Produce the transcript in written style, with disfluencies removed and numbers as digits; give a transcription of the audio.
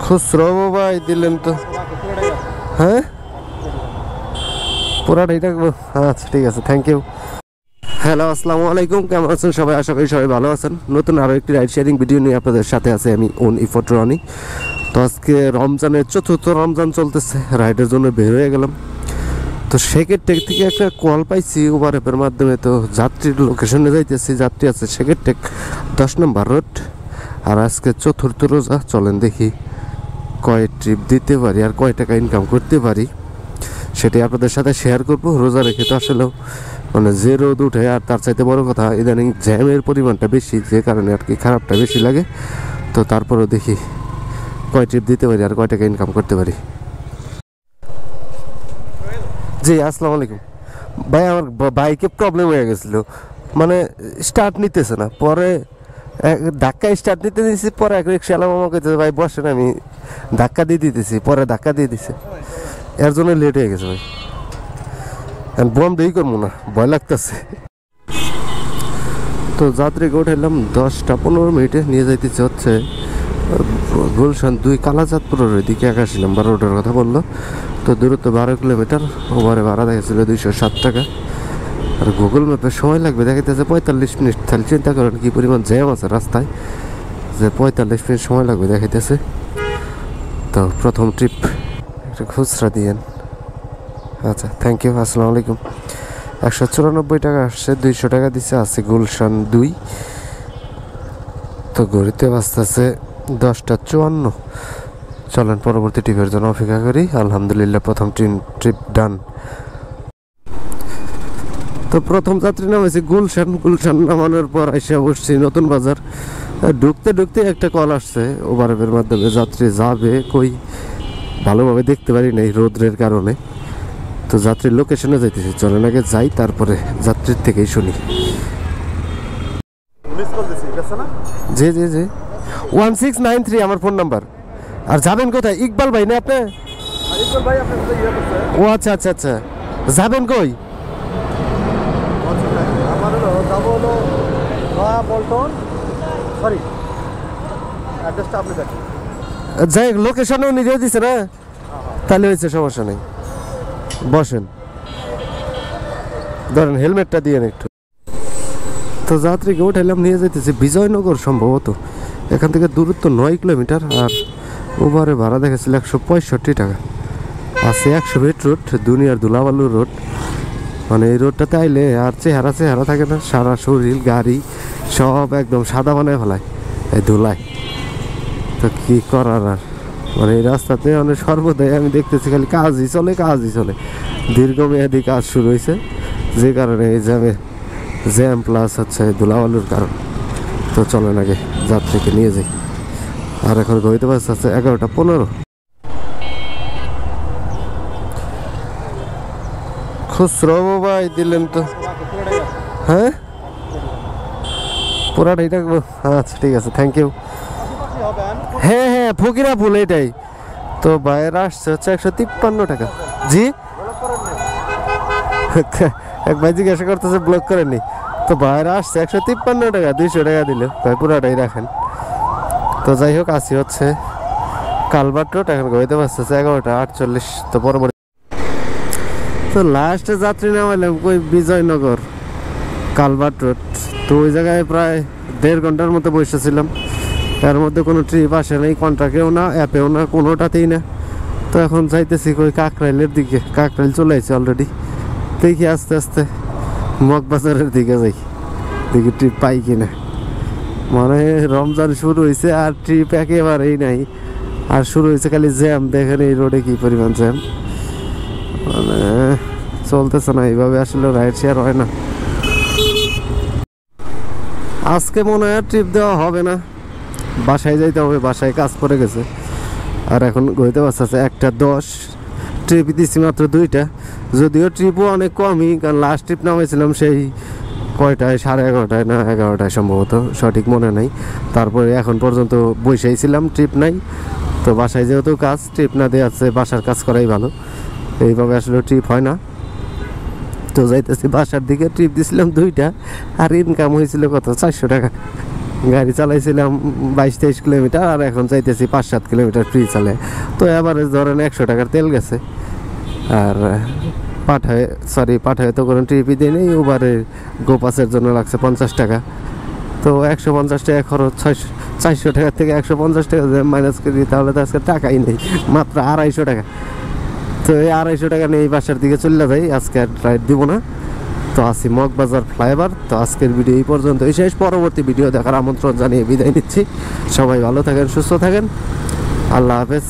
খুচরো ভাই দিলেন তো, হ্যাঁ পুরাটাই থাকবো। আচ্ছা ঠিক আছে, থ্যাংক ইউ। হ্যালো, আসসালামু আলাইকুম, কেমন আছেন সবাই? আশা করি সবাই ভালো আছেন। নতুন আরও একটি রাইড শেয়ারিং ভিডিও নিয়ে আপনাদের সাথে আছে আমি ওন ইফোর্ট রনি। তো আজকে রমজানের চতুর্থ রমজান চলতেছে, রাইডের জন্য বের হয়ে গেলাম। তো শেখের টেক থেকে একটা কল পাইছি উবার অ্যাপের মাধ্যমে, তো যাত্রীর লোকেশনে যাইতেছি। যাত্রী আছে শেখের টেক 10 নম্বর রোড। আর আজকে চতুর্থ রোজা, চলেন দেখি কয় ট্রিপ দিতে পারি আর কয় টাকা ইনকাম করতে পারি সেটাই আপনাদের সাথে শেয়ার করবো। রোজা রেখে তো আসলেও মানে যে রোদ উঠে, আর তার চাইতে বড় কথা ইদানিং জ্যামের পরিমাণটা বেশি, যে কারণে আর কি খারাপটা বেশি লাগে। তো তারপরেও দেখি কয় ট্রিপ দিতে পারি আর কয় টাকা ইনকাম করতে পারি। জি আসসালামু আলাইকুম ভাই, আমার বাইকে প্রবলেম হয়ে গেছিলো, মানে স্টার্ট নিতেছে না। পরে ধাক্কা স্টার্ট নিতে দিয়েছি, পরে এক রিক্সাওয়ালা মামা কইতেছে ভাই বসেন, আমি ধাক্কা দিয়ে দিতেছি, পরে ধাক্কা দিয়ে দিছে, এর জন্য লেট হয়ে গেছে ভাই। বন্ধই করবো না, ভয় লাগতেছে। তো যাত্রীকে উঠাইলাম 10টা 15 মিনিটে, নিয়ে যাইতেছে হচ্ছে গুলশান 2 কালাচাঁদপুরের ওইদিকে 81 নম্বর রোডের কথা বললো। তো দূরত্ব 12 কিলোমিটার, ওভারে ভাড়া দেখেছিল 207 টাকা। আর গুগল ম্যাপে সময় লাগবে দেখাইতেছে 45 মিনিট। তাহলে চিন্তা করেন কি পরিমাণ জ্যাম আছে রাস্তায়, যে 45 মিনিট সময় লাগবে দেখাইতেছে। তো প্রথম ট্রিপ একটা খুচরা দিয়েন। আচ্ছা থ্যাংক ইউ, আসসালামু আলাইকুম। 194 টাকা আসছে, 200 টাকা দিচ্ছে। আছে গুলশান 2। তো ঘড়িতে বাজতেছে 10টা 54। চলেন পরবর্তী ট্রিপের জন্য অপেক্ষা করি। আলহামদুলিল্লাহ প্রথম ট্রিপ ডান। তো প্রথম যাত্রী নামেছে গুলশান। গুলশান নামানোর পর এসে বসছি নতুন বাজার। ঢুকতে ঢুকতে একটা কল আসছে ওবার অ্যাপের মাধ্যমে, যাত্রী যাবে কই ভালোভাবে দেখতে পারি নাই রোদ্রের কারণে। তো যাত্রীর লোকেশনে যাইতেছি, চলেন আগে যাই তারপরে যাত্রীর থেকেই শুনি। জি জি জি 1693 আমার ফোন নাম্বার। আর যাবেন কোথায়? ইকবাল ভাই না আপনি? ও আচ্ছা আচ্ছা আচ্ছা, যাবেন কই? যাই লোকেশনও নিজে দিচ্ছে না, তাহলে হয়েছে, সমস্যা নেই। বসেন, ধরেন হেলমেটটা দিয়ে একটু। তো যাত্রীকে উঠাইলাম, নিয়ে যেতেছি বিজয়নগর সম্ভবত। এখান থেকে দূরত্ব 9 কিলোমিটার। আর ওভারে ভাড়া দেখেছিল 165 টাকা। আছে 100 ফিট রোড, দুনিয়ার ধুলাবালুর রোড। মানে এই রোডটাতে আইলে আর চেহারা থাকে না, সারা শরীর গাড়ি সব একদম সাদা বানায় ফেলায় এই ধুলায়। তো কি করার আর, মানে এই রাস্তাতে মানে সর্বদাই আমি দেখতেছি খালি কাজই চলে। দীর্ঘমেয়াদী কাজ শুরু হয়েছে, যে কারণে এই জ্যাম প্লাস হচ্ছে ধুলাবালুর কারণ। তো চলেন আগে যাত্রীকে নিয়ে যাই। আর এখন ঘড়িতে বাজছে 11টা 15। খুচরো ভাই দিলেন তো, হ্যাঁ পুরাটাই থাকবো। আচ্ছা ঠিক আছে, থ্যাংক ইউ। হ্যাঁ হ্যাঁ ফকিরা ফুল এটাই তো। বাইরে আসছে হচ্ছে 153 টাকা। জি এক ভাই জিজ্ঞাসা করতেছে ব্লক করেননি। তো বাইরে আসছে 153 টাকা, 200 টাকা দিল, ভাই পুরাটাই রাখেন। তো যাই হোক, আসি হচ্ছে কালভার্ট রোড। এখন ঘুরতে পারছে 11টা 48। তো পরবর্তী তো লাস্টে যাত্রী নামাইলাম কই বিজয়নগর কালভার্ট রোড। তো ওই জায়গায় প্রায় 1.5 ঘন্টার মতো বসেছিলাম। এর মধ্যে কোনো ট্রিপ আসে নাই, কন্ট্রাক্টেও না, অ্যাপেও না, কোনোটাতেই না। তো এখন যাইতেছি কই কাকরাইলের দিকে। কাকরাইল চলে আসছে অলরেডি। দেখি আস্তে আস্তে মগবাজারের দিকে যাই, দেখি ট্রিপ পাই কিনা। মানে রমজান শুরু হয়েছে আর ট্রিপ একেবারেই নাই। আর শুরু হয়েছে খালি জ্যাম। দেখেন এই রোডে কি পরিমাণ জ্যাম, মানে চলতেছে না এইভাবে, আসলে রাইড শেয়ার হয় না। আজকে মনে হয় ট্রিপ দেওয়া হবে না, বাসায় যাইতে হবে, বাসায় কাজ পড়ে গেছে। আর এখন ঘুরতে পারছে 1টা 10। ট্রিপ দিচ্ছি মাত্র 2টা, যদিও ট্রিপও অনেক কমই, কারণ লাস্ট ট্রিপ নামাইছিলাম সেই কয়টায়, 11:30 না 11টায় সম্ভবত, সঠিক মনে নাই। তারপরে এখন পর্যন্ত বসেই ছিলাম, ট্রিপ নাই। তো বাসায় যেহেতু কাজ, ট্রিপ না দিয়ে আছে, বাসার কাজ করাই ভালো। এইভাবে আসলে ট্রিপ হয় না। তো যাইতেছি বাসার দিকে। ট্রিপ দিছিলাম 2টা, আর ইনকাম হয়েছিল কত? 400 টাকা। গাড়ি চালাইছিলাম 22-23 কিলোমিটার, আর এখন চাইতেছি 5-7 কিলোমিটার ফ্রি চালে। তো এভারেজ ধরেন 100 টাকার তেল গেছে। আর পাঠায় তো কোনো ট্রিপই দিয়ে নেই। উবারে গোপাসের জন্য লাগছে 50 টাকা। তো 150 টাকা খরচ, 400 টাকা থেকে 150 টাকা মাইনাস করি, তাহলে তো আজকে টাকাই নেই, মাত্র 250 টাকা। তো এই 250 টাকা নিয়ে এই বাসার দিকে চলে যাই, আজকে আর রাইড দিব না। তো আসি মগবাজার ফ্লাইওভার। তো আজকের ভিডিও এই পর্যন্ত শেষ। পরবর্তী ভিডিও দেখার আমন্ত্রণ জানিয়ে বিদায় নিচ্ছি। সবাই ভালো থাকেন, সুস্থ থাকেন, আল্লাহ হাফেজ।